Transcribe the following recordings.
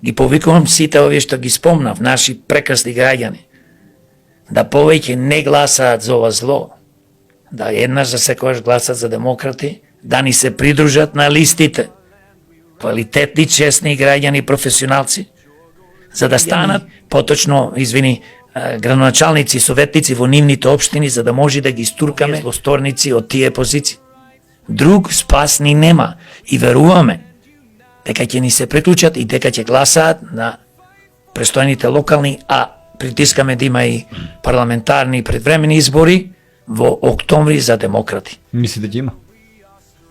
Ги повикувам сите овие што ги спомнав, наши прекрасни граѓани, да повеќе не гласаат за ова зло, да еднаш за секојаш гласат за демократи, да ни се придружат на листите, квалитетни, честни граѓани, професионалци, за да станат, поточно, градоначалници и советници во нивните општини, за да може да ги стуркаме злосторници од тие позиции. Друг спас ни нема и веруваме дека ќе ни се приклучат и дека ќе гласаат на престојните локални, а притискаме да има и парламентарни предвремени избори во октомври за демократи. Мислите ќе има?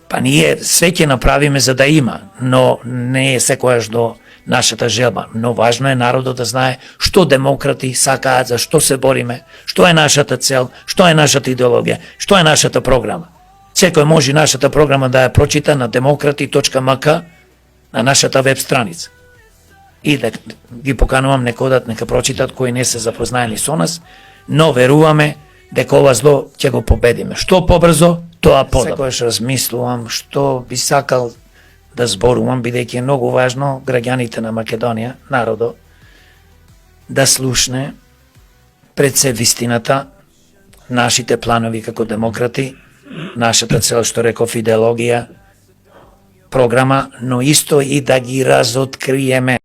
Па ние се ќе направиме за да има, но не е секојаш до нашата желба. Но важно е народот да знае што демократи сакаат, за што се бориме, што е нашата цел, што е нашата идеологија, што е нашата програма. Секој може нашата програма да ја прочита на demokrati.mk на нашата веб страница. И да ги поканувам нека прочитат кои не се запознаени со нас, но веруваме дека ова зло ќе го победиме. Што побрзо, тоа подобро. Секојаш размислувам што би сакал да зборувам, бидејќи е многу важно граѓаните на Македонија, народо, да слушне пред се вистината, нашите планови како демократи, нашата цел, што реков, идеологија, програма, но исто и да ги разоткриеме.